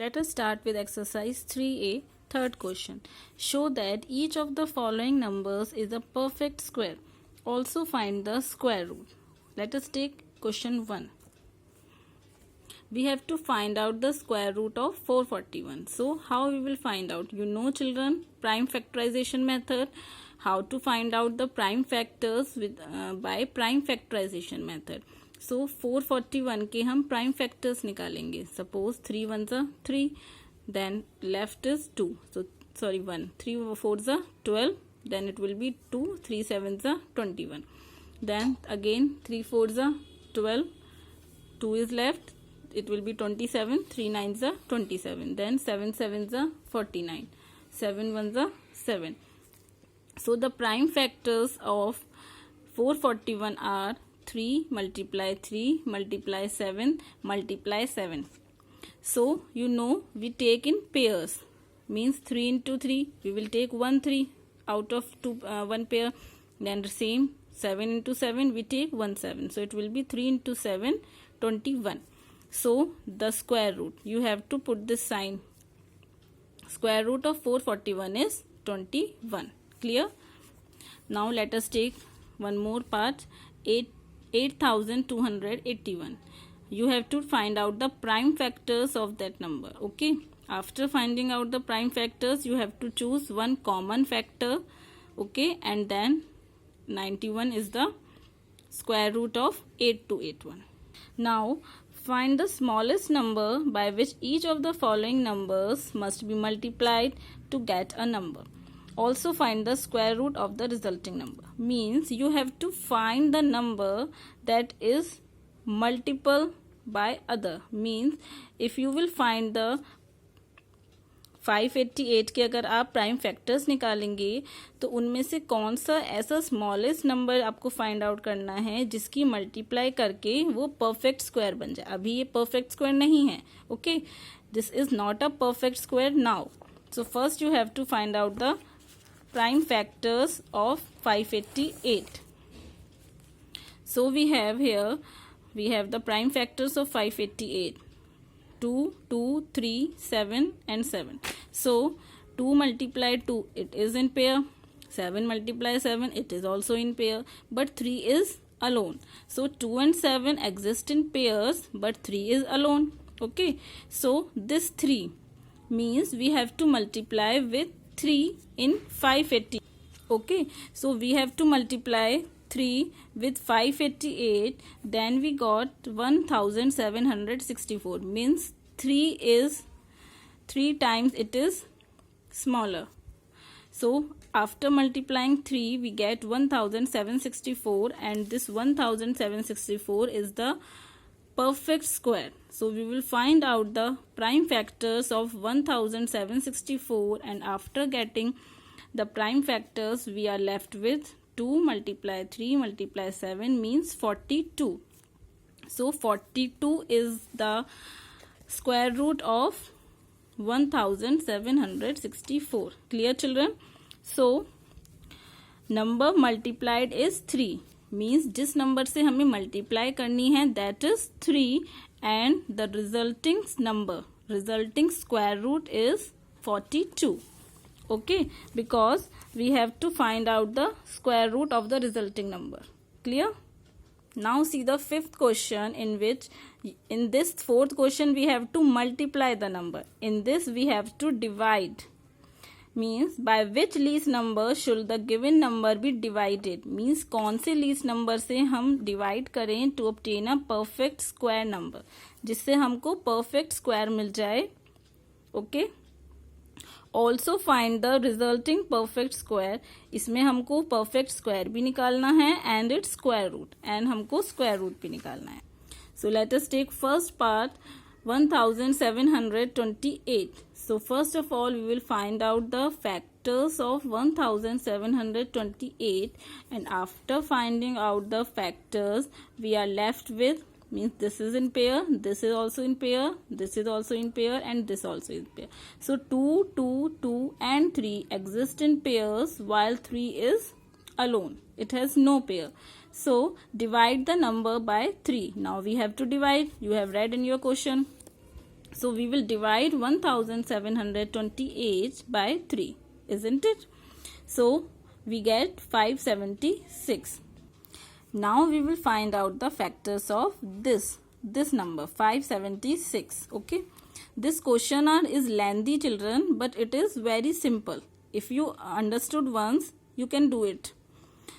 Let us start with exercise 3A, third question. Show that each of the following numbers is a perfect square. Also find the square root. Let us take question 1. We have to find out the square root of 441. So how we will find out? You know children, prime factorization method. How to find out the prime factors by prime factorization method. सो 441 के हम prime factors निकालेंगे. Suppose 3 1 ज़ा 3, then left is 2, so sorry 1, 3 4 ज़ा 12, then it will be 2, 3 7 ज़ा 21, then again 3 4 ज़ा 12, 2 is left, it will be 27, 3 9 ज़ा 27, then 7 7 ज़ा 49, 7 1 ज़ा 7. So the prime factors of 441 are 3 multiply 3 multiply 7 multiply 7. So you know we take in pairs, means 3 into 3 we will take 1 3 out of 1 pair, then the same 7 into 7 we take 1 7, so it will be 3 into 7 21. So the square root, you have to put this sign, square root of 441 is 21. Clear? Now let us take one more part, 8281. You have to find out the prime factors of that number. Okay, after finding out the prime factors you have to choose one common factor. Okay, and then 91 is the square root of 8281. Now find the smallest number by which each of the following numbers must be multiplied to get a number. Also find the square root of the resulting number. Means you have to find the number that is multiple by other. Means if you will find the 588 के अगर आप prime factors निकालेंगे तो उनमें से कौन सा ऐसा स्मॉलेस्ट नंबर आपको फाइंड आउट करना है जिसकी मल्टीप्लाई करके वो परफेक्ट स्क्वायर बन जाए. अभी ये परफेक्ट स्क्वायर नहीं है. Okay, this is not a perfect square now. So first you have to find out the prime factors of 588. So we have the prime factors of 588, 2 2 3 7 and 7. So 2 multiply 2 it is in pair, 7 multiply 7 it is also in pair, but 3 is alone. So 2 and 7 exist in pairs but 3 is alone. Okay, so this 3 means we have to multiply with 3 in 580. Okay, so we have to multiply 3 with 588, then we got 1764, means 3 times it is smaller. So after multiplying 3 we get 1764, and this 1764 is the perfect square. So we will find out the prime factors of 1764, and after getting the prime factors we are left with 2 multiply 3 multiply 7 means 42. So 42 is the square root of 1764. Clear children? So number multiplied is 3, means जिस number से हमें multiply करनी है that is 3, and the resulting square root is 42. Okay, because we have to find out the square root of the resulting number. Clear? Now see the fifth question, in this fourth question we have to multiply the number. In this we have to divide. Means by which least number should the given number be divided. Means कौन से least number से हम divide करें to obtain a perfect square number, जिससे हमको perfect square मिल जाए. Okay, also find the resulting perfect square. इसमें हमको perfect square भी निकालना है and its square root, and हमको square root भी निकालना है. So let us take first part, 1728. So first of all we will find out the factors of 1728, and after finding out the factors we are left with, means this is in pair, this is also in pair, this is also in pair, and this also is pair. So 2 2 2 and 3 exist in pairs while 3 is alone, it has no pair. So divide the number by 3. Now we have to divide, you have read in your question. So we will divide 1728 by 3, isn't it? So we get 576. Now we will find out the factors of this number 576. Okay, this question is lengthy, children, but it is very simple. If you understood once, you can do it.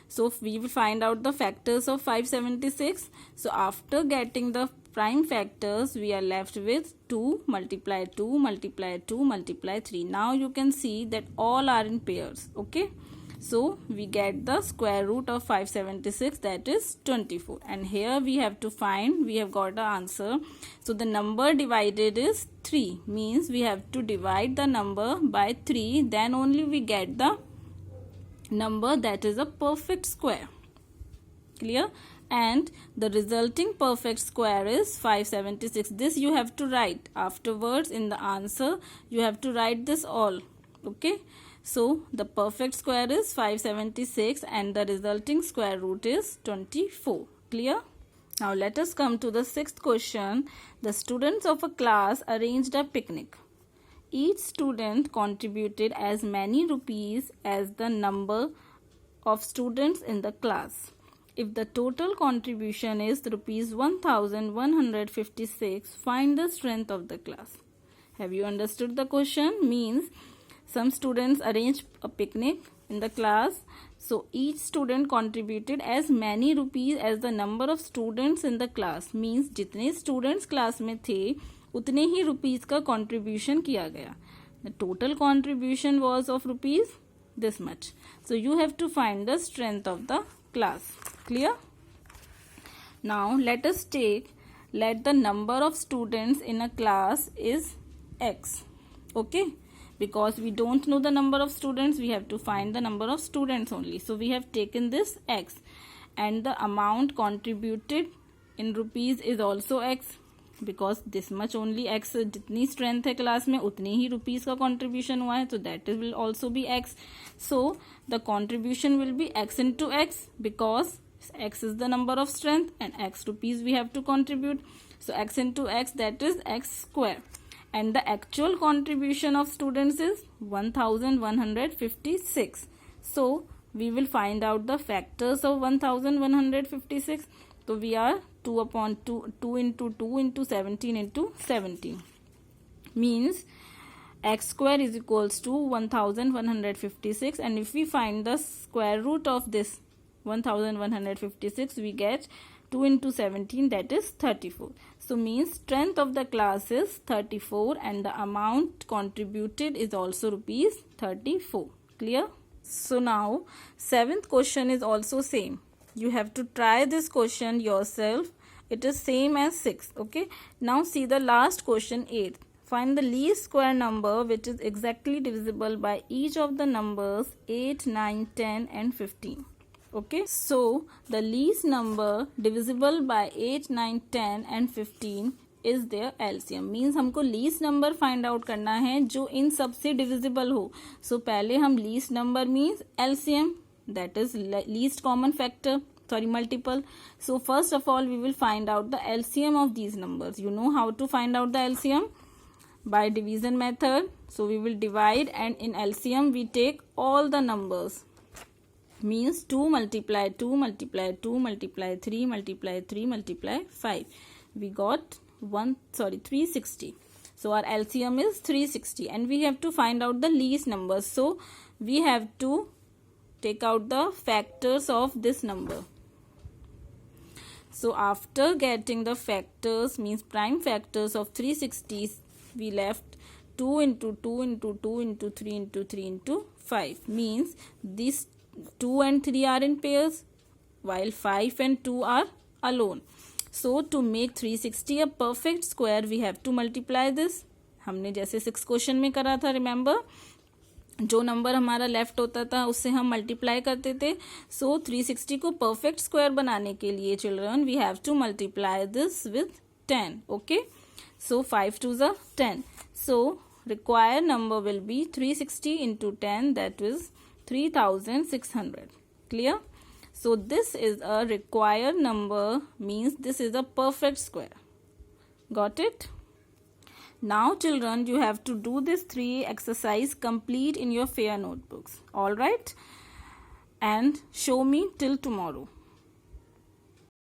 So we will find out the factors of 576. So after getting the prime factors, we are left with 2 multiply 2 multiply 2 multiply 3. Now you can see that all are in pairs. Okay, so we get the square root of 576, that is 24. And here we have to find, we have got the answer. So the number divided is 3, means we have to divide the number by 3, then only we get the number that is a perfect square. Clear? And the resulting perfect square is 576. This you have to write afterwards in the answer. You have to write this all. Okay, so the perfect square is 576 and the resulting square root is 24. Clear? Now let us come to the sixth question. The students of a class arranged a picnic. Each student contributed as many rupees as the number of students in the class. If the total contribution is rupees 1156, find the strength of the class. Have you understood the question? Means some students arranged a picnic in the class. So each student contributed as many rupees as the number of students in the class. Means जितने students class में थे उतने ही rupees का contribution किया गया. The total contribution was of rupees this much. So you have to find the strength of the class. Clear? Now let the number of students in a class is x. Okay, because we don't know the number of students, we have to find the number of students only. So we have taken this x, and the amount contributed in rupees is also x, because this much only x, जितनी strength है class में उतने ही rupees का contribution हुआ है, so that will also be x. So the contribution will be x into x, because x is the number of strength and x rupees we have to contribute. So x into x, that is x square. And the actual contribution of students is 1156. So we will find out the factors of 1156. So we are 2 upon 2 into 2 into 17 into 17. Means x square is equals to 1156. And if we find the square root of this 1156, we get 2 into 17, that is 34. So means strength of the class is 34 and the amount contributed is also rupees 34. Clear? So now seventh question is also same. You have to try this question yourself. It is same as 6. Okay. Now see the last question 8. Find the least square number which is exactly divisible by each of the numbers 8, 9, 10 and 15. Okay, so the least number divisible by 8, 9, 10 and 15 is their LCM. Means हमको least number find out करना है जो इन सब से divisible हो. So पहले हम least number means LCM, that is least common factor, multiple. So first of all we will find out the LCM of these numbers. You know how to find out the LCM? By division method. So we will divide, and in LCM we take all the numbers. Means 2 multiply 2 multiply 2 multiply 3 multiply 3 multiply 5. We got 360. So our LCM is 360 and we have to find out the least numbers. So we have to take out the factors of this number. So after getting the factors, means prime factors of 360, we left 2 into 2 into 2 into 3 into 3 into 5. Means these 2 and 3 are in pairs while 5 and 2 are alone. So to make 360 a perfect square, we have to multiply this. हमने जैसे 6 question में करा था, remember, जो number हमारा left होता था उससे हम मल्टीप्लाई करते थे. सो 360 को परफेक्ट स्क्वायर बनाने के लिए children we have to multiply this with 10. Okay, so 5 2 is 10. So required number will be 360 into 10, that is 3600. Clear? So this is a required number, means this is a perfect square. Got it? Now children, you have to do this 3 exercise complete in your fair notebooks. All right? And show me till tomorrow.